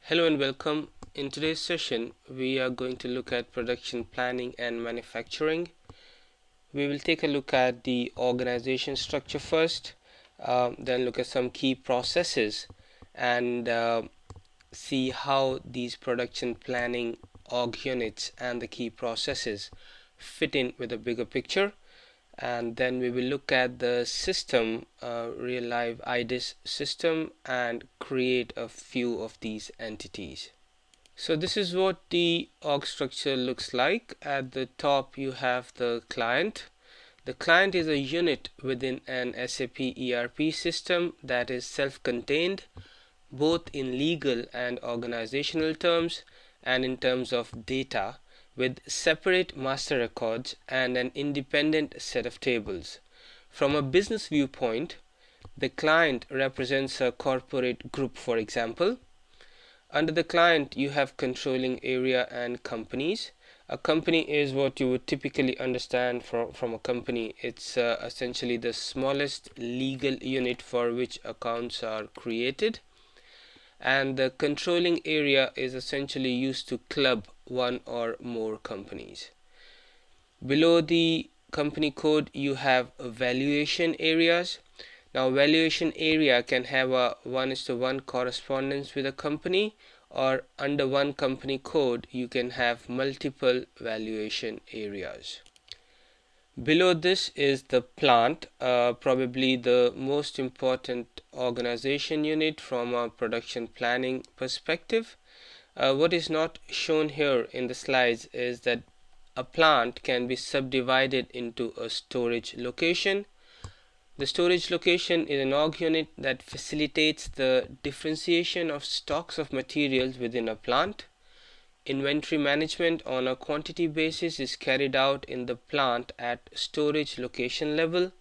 Hello and welcome. In today's session, we are going to look at production planning and manufacturing. We will take a look at the organization structure first, then look at some key processes and see how these production planning org units and the key processes fit in with a bigger picture. And then we will look at the system, real life IDIS system, and create a few of these entities. So this is what the org structure looks like. At the top you have the client. The client is a unit within an SAP ERP system that is self-contained, both in legal and organizational terms and in terms of data, with separate master records and an independent set of tables. From a business viewpoint, the client represents a corporate group, for example. Under the client, you have controlling area and companies. A company is what you would typically understand from a company. It's essentially the smallest legal unit for which accounts are created. And the controlling area is essentially used to club one or more companies. Below the company code you have valuation areas. Now valuation area can have a 1:1 correspondence with a company, or under one company code you can have multiple valuation areas. Below this is the plant, probably the most important organization unit from a production planning perspective. What is not shown here in the slides is that a plant can be subdivided into a storage location. The storage location is an org unit that facilitates the differentiation of stocks of materials within a plant. Inventory management on a quantity basis is carried out in the plant at storage location level.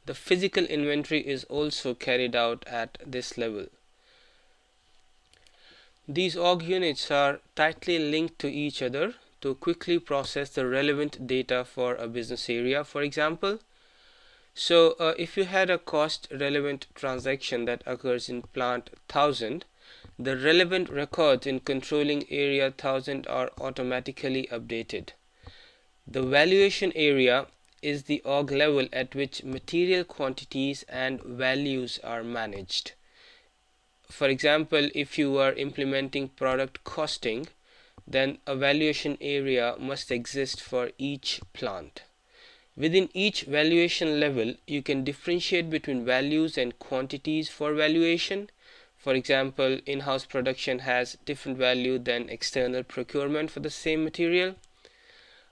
The physical inventory is also carried out at this level. These org units are tightly linked to each other to quickly process the relevant data for a business area, for example. So if you had a cost relevant transaction that occurs in plant 1000, the relevant records in controlling area 1000 are automatically updated. The valuation area is the org level at which material quantities and values are managed. For example, if you are implementing product costing, then a valuation area must exist for each plant. Within each valuation level, you can differentiate between values and quantities for valuation. For example, in-house production has different value than external procurement for the same material.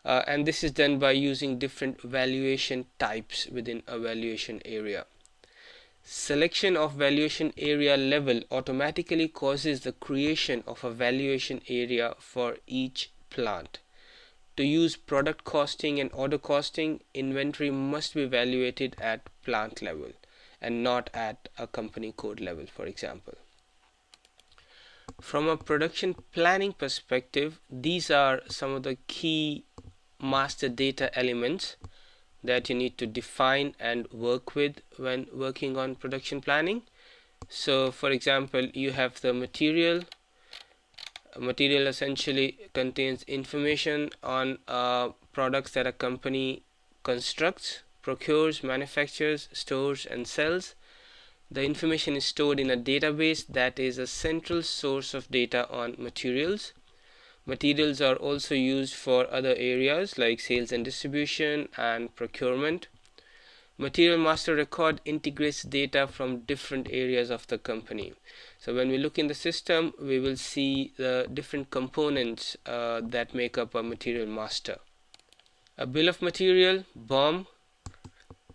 And this is done by using different valuation types within a valuation area. Selection of valuation area level automatically causes the creation of a valuation area for each plant. To use product costing and order costing, inventory must be evaluated at plant level and not at a company code level, for example. From a production planning perspective, these are some of the key master data elements that you need to define and work with when working on production planning. So for example, you have the material. Material essentially contains information on products that a company constructs, procures, manufactures, stores and sells. The information is stored in a database that is a central source of data on materials. Materials are also used for other areas like sales and distribution and procurement. Material master record integrates data from different areas of the company. So when we look in the system, we will see the different components that make up a material master. A bill of material, BOM,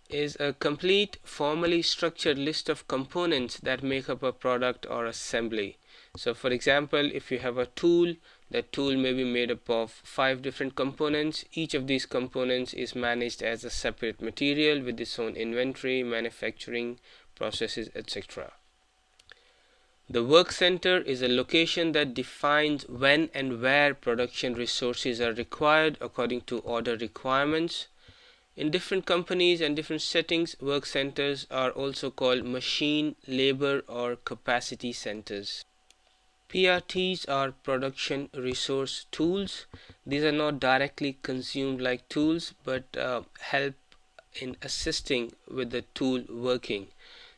is a complete, formally structured list of components that make up a product or assembly. So for example, if you have a tool, that tool may be made up of 5 different components. Each of these components is managed as a separate material with its own inventory, manufacturing processes, etc. The work center is a location that defines when and where production resources are required according to order requirements. In different companies and different settings, work centers are also called machine, labor, or capacity centers. PRTs are production resource tools. These are not directly consumed like tools, but help in assisting with the tool working.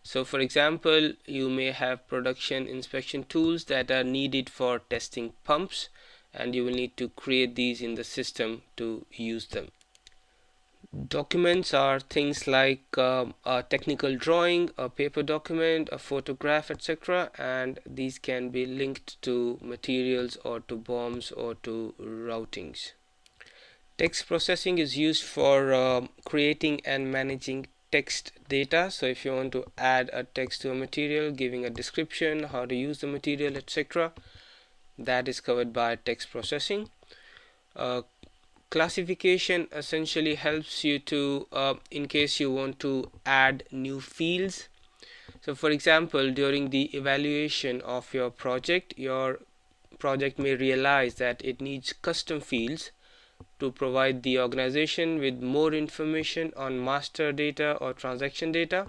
So for example, you may have production inspection tools that are needed for testing pumps, and you will need to create these in the system to use them. Documents are things like a technical drawing, a paper document, a photograph, etc., and these can be linked to materials or to BOMs or to routings. Text processing is used for creating and managing text data. So if you want to add a text to a material, giving a description, how to use the material, etc., that is covered by text processing. Classification essentially helps you to in case you want to add new fields. So for example, during the evaluation of your project may realize that it needs custom fields to provide the organization with more information on master data or transaction data.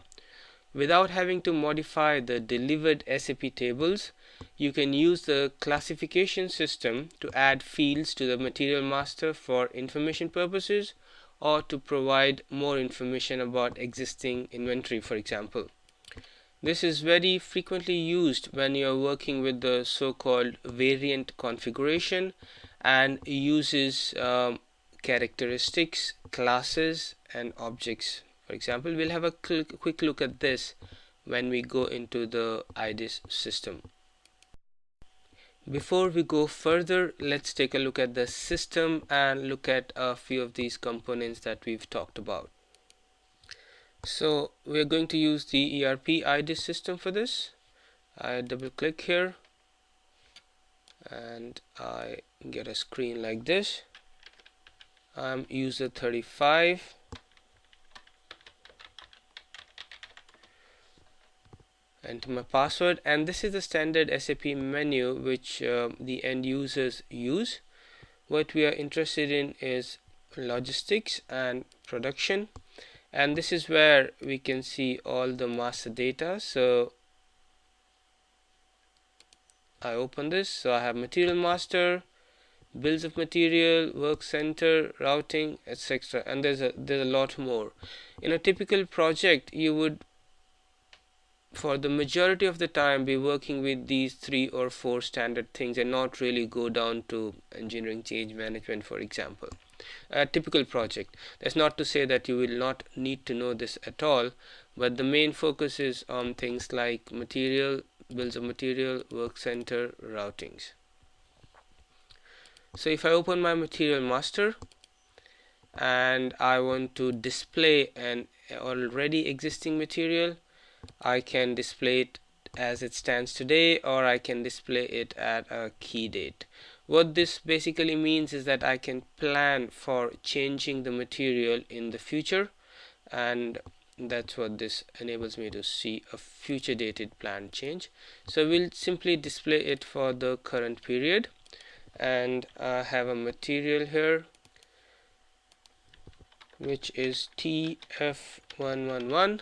Without having to modify the delivered SAP tables, you can use the classification system to add fields to the material master for information purposes, or to provide more information about existing inventory, for example. This is very frequently used when you are working with the so-called variant configuration and uses characteristics, classes, and objects. For example, we'll have a quick look at this when we go into the IDIS system. Before we go further, let's take a look at the system and look at a few of these components that we've talked about. So we're going to use the ERP IDIS system for this. I double click here and I get a screen like this. I'm user 35. Enter my password, and this is the standard SAP menu which the end users use. What we are interested in is logistics and production, and this is where we can see all the master data. So I open this, so I have material master, bills of material, work center, routing, etc., and there's a lot more. In a typical project, you would for the majority of the time be working with these 3 or 4 standard things and not really go down to engineering change management, for example. A typical project. That's not to say that you will not need to know this at all, but the main focus is on things like material, bills of material, work center, routings. So if I open my material master and I want to display an already existing material, I can display it as it stands today, or I can display it at a key date. What this basically means is that I can plan for changing the material in the future, and that's what this enables me to see, a future dated planned change. So we'll simply display it for the current period, and I have a material here which is TF111,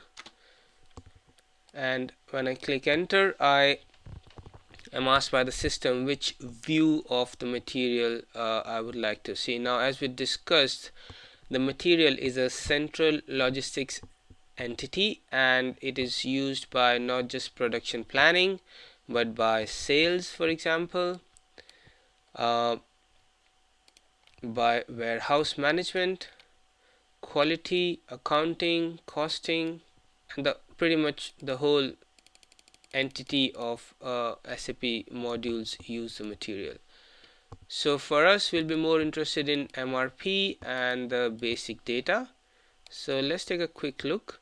and when I click enter, I am asked by the system which view of the material I would like to see. Now, as we discussed, the material is a central logistics entity, and it is used by not just production planning but by sales, for example, by warehouse management, quality, accounting, costing, and pretty much the whole entity of SAP modules use the material. So for us, we'll be more interested in MRP and the basic data. So let's take a quick look.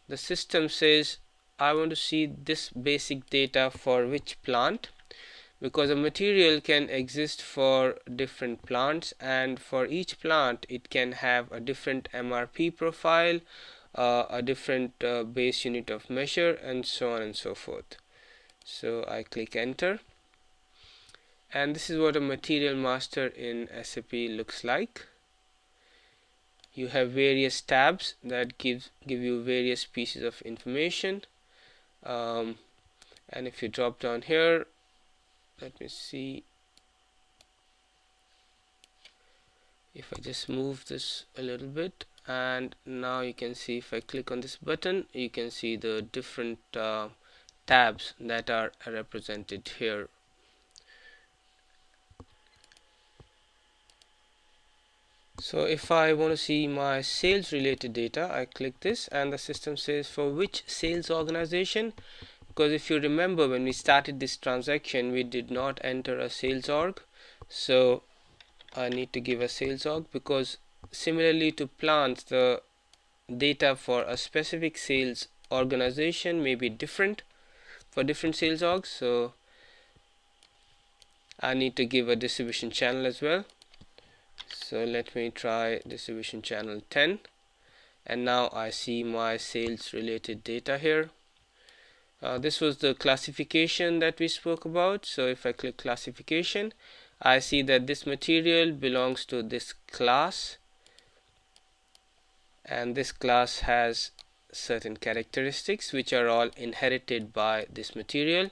The system says I want to see this basic data for which plant, because a material can exist for different plants, and for each plant it can have a different MRP profile, a different base unit of measure, and so on and so forth. So I click enter, and this is what a material master in SAP looks like. You have various tabs that give you various pieces of information, and if you drop down here, let me see if I just move this a little bit, and now you can see if I click on this button, you can see the different tabs that are represented here. So if I want to see my sales related data, I click this and the system says for which sales organization, because if you remember when we started this transaction we did not enter a sales org, so I need to give a sales org, because similarly to plants the data for a specific sales organization may be different for different sales orgs, so I need to give a distribution channel as well. So let me try distribution channel 10, and now I see my sales related data here. This was the classification that we spoke about. So if I click classification, I see that this material belongs to this class, and this class has certain characteristics which are all inherited by this material.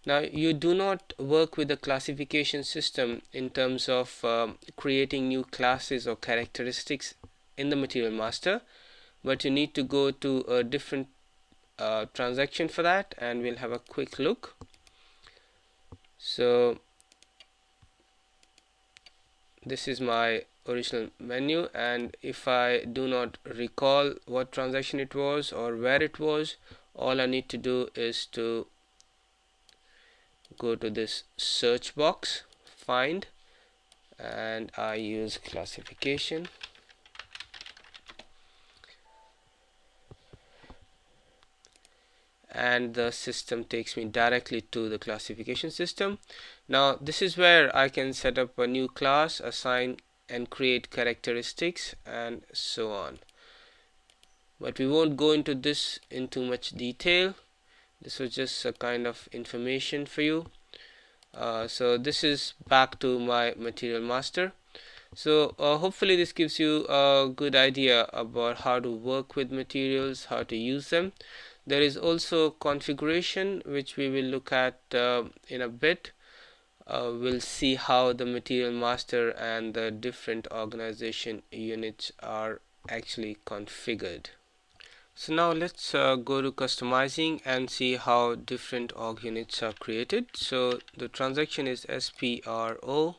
Now you do not work with the classification system in terms of creating new classes or characteristics in the material master, but you need to go to a different transaction for that, and we'll have a quick look. So this is my original menu, and if I do not recall what transaction it was or where it was, all I need to do is to go to this search box, find, and I use classification, and the system takes me directly to the classification system. Now this is where I can set up a new class, assign and create characteristics and so on, but we won't go into this in too much detail. This was just a kind of information for you. So this is back to my material master. So hopefully this gives you a good idea about how to work with materials, how to use them. There is also configuration which we will look at in a bit. We'll see how the material master and the different organization units are actually configured. So now let's go to customizing and see how different org units are created. So the transaction is SPRO,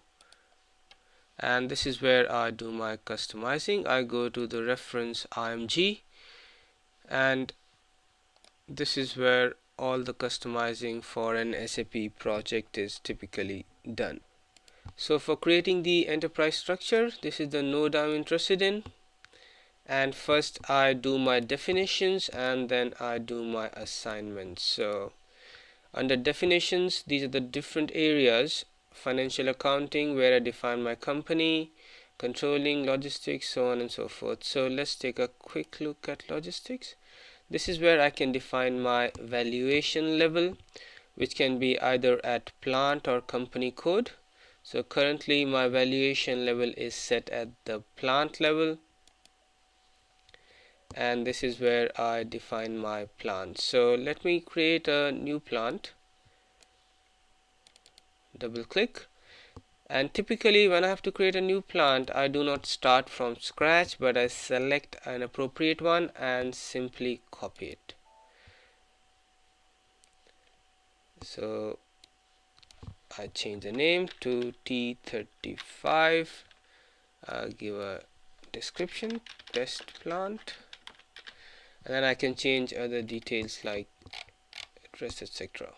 and this is where I do my customizing. I go to the reference IMG, and this is where all the customizing for an SAP project is typically done. So for creating the enterprise structure, this is the node I'm interested in. And first I do my definitions and then I do my assignments. So under definitions, these are the different areas: financial accounting, where I define my company, controlling, logistics, so on and so forth. So let's take a quick look at logistics. This is where I can define my valuation level, which can be either at plant or company code. So currently my valuation level is set at the plant level, and this is where I define my plant. So let me create a new plant, double click, and typically when I have to create a new plant I do not start from scratch, but I select an appropriate one and simply copy it. So I change the name to T35, give a description, test plant, and then I can change other details like address, etc.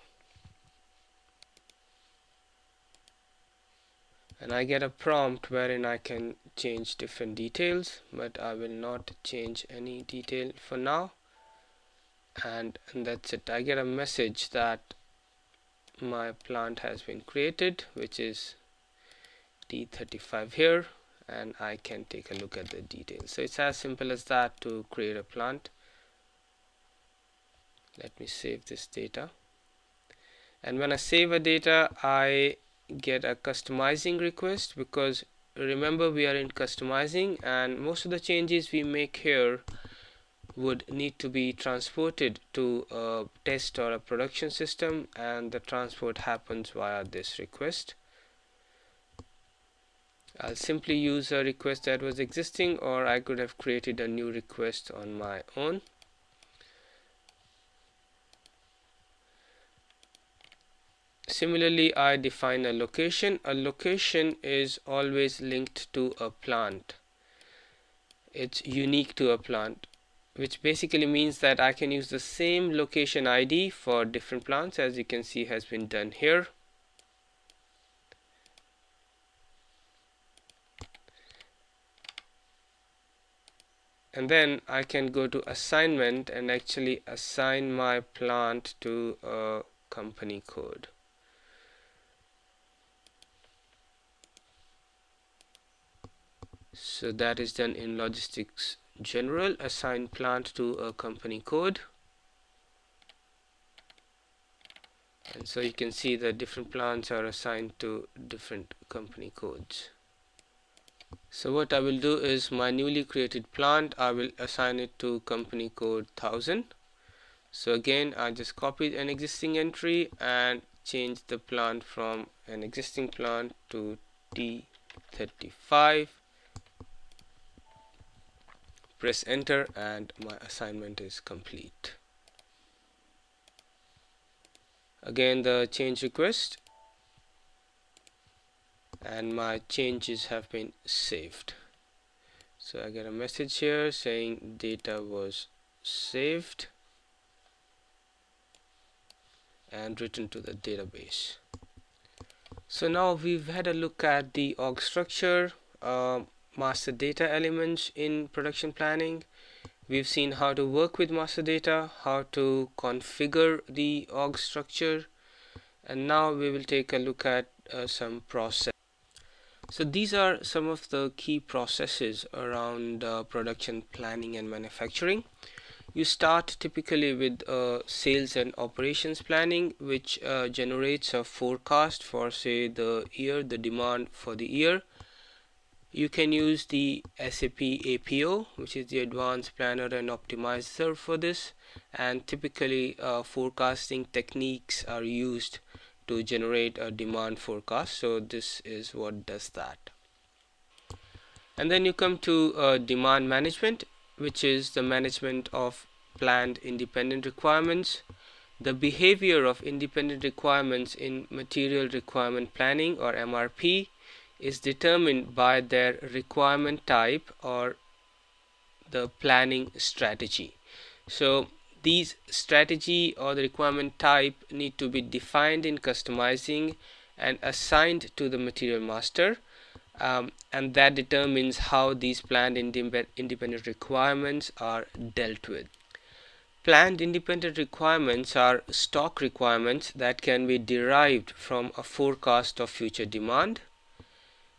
And I get a prompt wherein I can change different details, but I will not change any detail for now, and that's it. I get a message that my plant has been created, which is T35 here, and I can take a look at the details. So it's as simple as that to create a plant. Let me save this data, and when I save a data I get a customizing request, because remember we are in customizing and most of the changes we make here would need to be transported to a test or a production system, and the transport happens via this request. I'll simply use a request that was existing, or I could have created a new request on my own. Similarly, I define a location. A location is always linked to a plant. It's unique to a plant, which basically means that I can use the same location ID for different plants, as you can see has been done here. And then I can go to assignment and actually assign my plant to a company code. So that is done in Logistics General, assign plant to a company code. And so you can see that different plants are assigned to different company codes. So what I will do is my newly created plant, I will assign it to company code 1000. So again, I just copied an existing entry and changed the plant from an existing plant to T35. Press enter and my assignment is complete. Again, the change request, and my changes have been saved. So I get a message here saying data was saved and written to the database. So now we've had a look at the org structure, master data elements in production planning. We've seen how to work with master data, how to configure the org structure, and now we will take a look at some process. So these are some of the key processes around production planning and manufacturing. You start typically with sales and operations planning, which generates a forecast for, say, the year, the demand for the year. You can use the SAP APO, which is the Advanced Planner and Optimizer for this, and typically forecasting techniques are used to generate a demand forecast. So this is what does that. And then you come to demand management, which is the management of planned independent requirements. The behavior of independent requirements in material requirement planning, or MRP, is determined by their requirement type or the planning strategy. So these strategy or the requirement type need to be defined in customizing and assigned to the material master, and that determines how these planned independent requirements are dealt with. Planned independent requirements are stock requirements that can be derived from a forecast of future demand.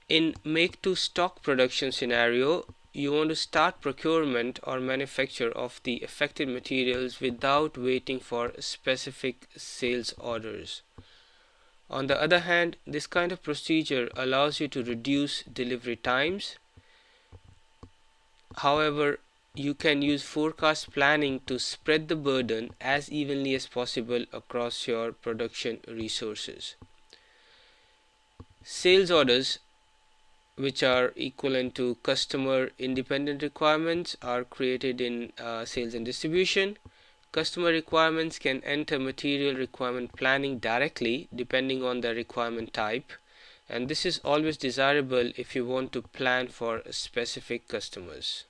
In make-to-stock production scenario, you want to start procurement or manufacture of the affected materials without waiting for specific sales orders. On the other hand, this kind of procedure allows you to reduce delivery times. However, you can use forecast planning to spread the burden as evenly as possible across your production resources. Sales orders, which are equivalent to customer independent requirements, are created in sales and distribution. Customer requirements can enter material requirement planning directly depending on the requirement type, and this is always desirable if you want to plan for specific customers.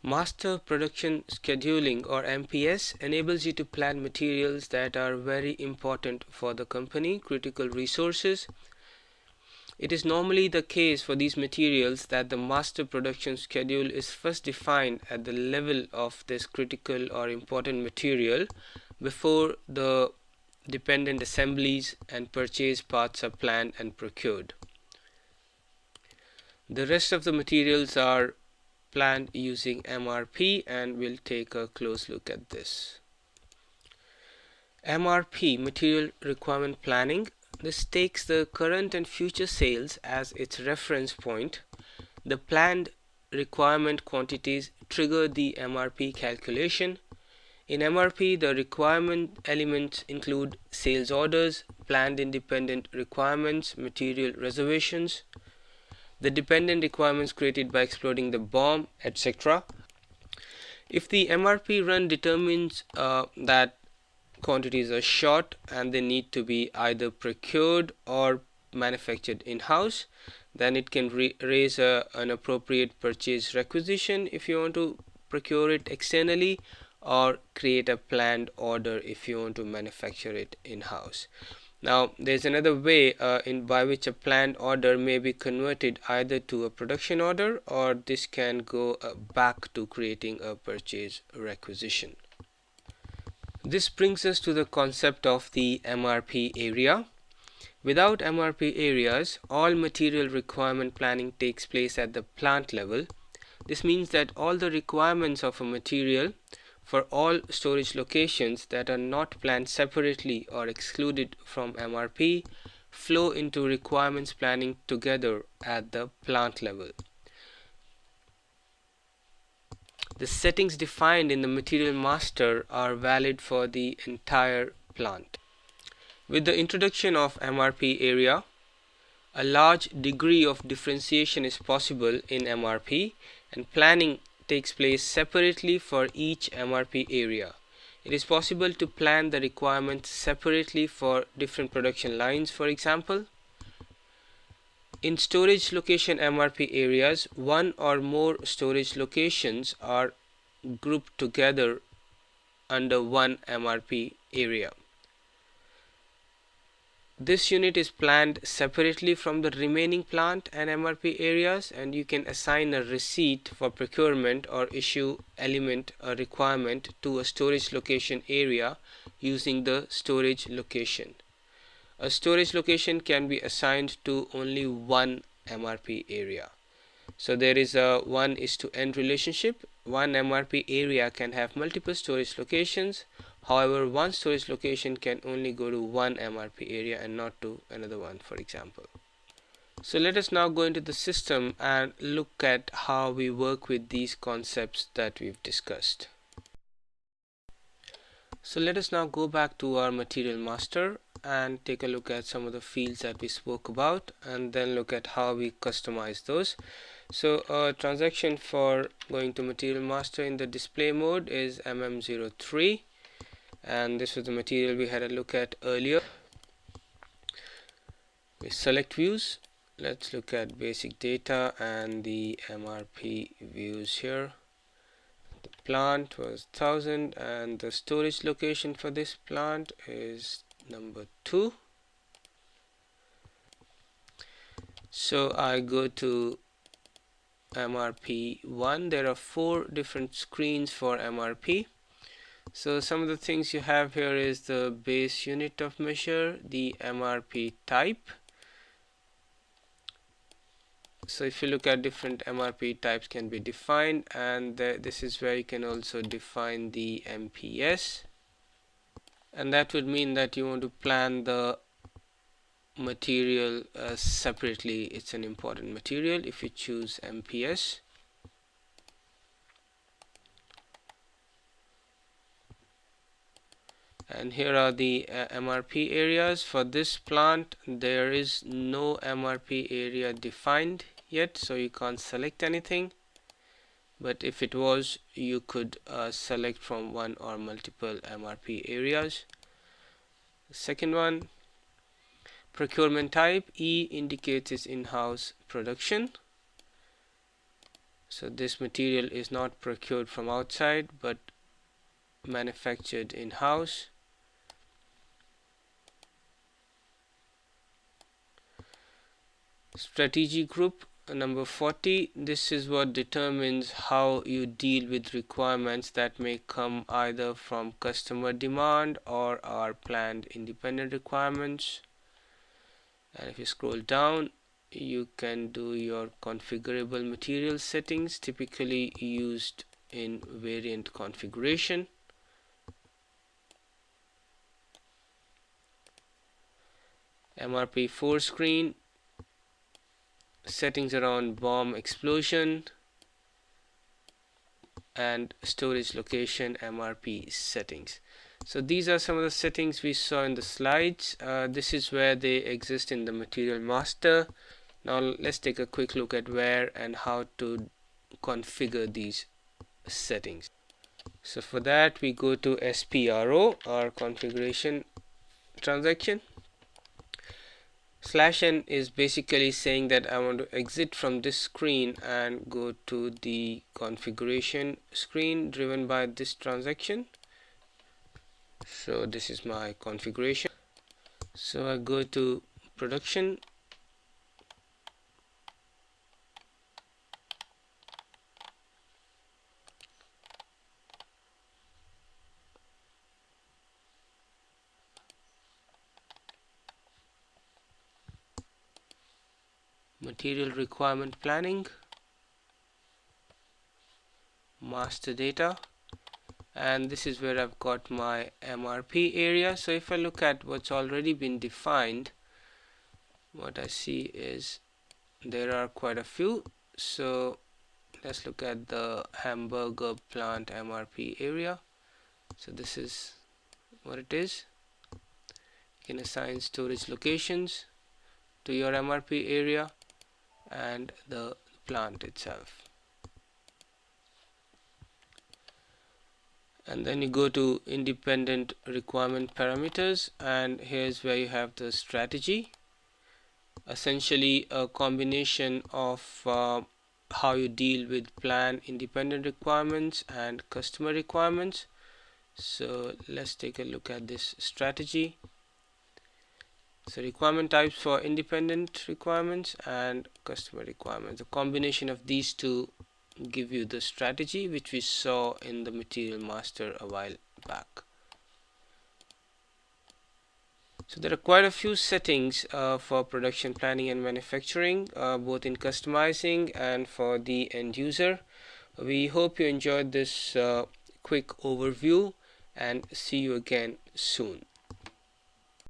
Master Production Scheduling, or MPS, enables you to plan materials that are very important for the company, critical resources. It is normally the case for these materials that the master production schedule is first defined at the level of this critical or important material before the dependent assemblies and purchase parts are planned and procured. The rest of the materials are planned using MRP, and we'll take a close look at this. MRP, Material Requirement Planning. This takes the current and future sales as its reference point. The planned requirement quantities trigger the MRP calculation. In MRP, the requirement elements include sales orders, planned independent requirements, material reservations, the dependent requirements created by exploding the bomb, etc. If the MRP run determines that quantities are short and they need to be either procured or manufactured in-house, then it can raise an appropriate purchase requisition if you want to procure it externally, or create a planned order if you want to manufacture it in-house. Now there's another way by which a planned order may be converted either to a production order, or this can go back to creating a purchase requisition. This brings us to the concept of the MRP area. Without MRP areas, all material requirement planning takes place at the plant level. This means that all the requirements of a material for all storage locations that are not planned separately or excluded from MRP flow into requirements planning together at the plant level. The settings defined in the material master are valid for the entire plant. With the introduction of MRP area, a large degree of differentiation is possible in MRP, and planning takes place separately for each MRP area. It is possible to plan the requirements separately for different production lines. For example, in storage location MRP areas, one or more storage locations are grouped together under one MRP area. This unit is planned separately from the remaining plant and MRP areas, and you can assign a receipt for procurement or issue element a requirement to a storage location area using the storage location. A storage location can be assigned to only one MRP area. So there is a 1:n relationship. One MRP area can have multiple storage locations. However, one storage location can only go to one MRP area and not to another one, for example. So let us now go into the system and look at how we work with these concepts that we've discussed. So let us now go back to our material master and take a look at some of the fields that we spoke about, and then look at how we customize those. So a transaction for going to material master in the display mode is MM03, and this was the material we had a look at earlier. We select views. Let's look at basic data and the MRP views here. The plant was 1000 and the storage location for this plant is number 2. So I go to MRP1. There are 4 different screens for MRP. So some of the things you have here is the base unit of measure, the MRP type. So if you look at different MRP types can be defined, and this is where you can also define the MPS, and that would mean that you want to plan the material separately. It's an important material if you choose MPS. And here are the MRP areas. For this plant there is no MRP area defined yet, so you can't select anything, but if it was, you could select from one or multiple MRP areas. Second one, procurement type. E indicates its in-house production, so this material is not procured from outside but manufactured in-house. Strategy group number 40. This is what determines how you deal with requirements that may come either from customer demand or are planned independent requirements. And if you scroll down, you can do your configurable material settings, typically used in variant configuration. MRP4 screen, settings around bomb explosion, and storage location MRP settings. So these are some of the settings we saw in the slides. This is where they exist in the material master. Now let's take a quick look at where and how to configure these settings. So for that we go to SPRO, our configuration transaction. /n is basically saying that I want to exit from this screen and go to the configuration screen driven by this transaction. So this is my configuration. So I go to production, material requirement planning, master data, and this is where I've got my MRP area. So if I look at what's already been defined, what I see is there are quite a few. So let's look at the hamburger plant MRP area. So this is what it is. You can assign storage locations to your MRP area and the plant itself. And then you go to independent requirement parameters, and here's where you have the strategy, essentially a combination of how you deal with plan independent requirements and customer requirements. So let's take a look at this strategy. So requirement types for independent requirements and customer requirements. The combination of these two give you the strategy which we saw in the material master a while back. So there are quite a few settings for production planning and manufacturing, both in customizing and for the end user. We hope you enjoyed this quick overview, and see you again soon.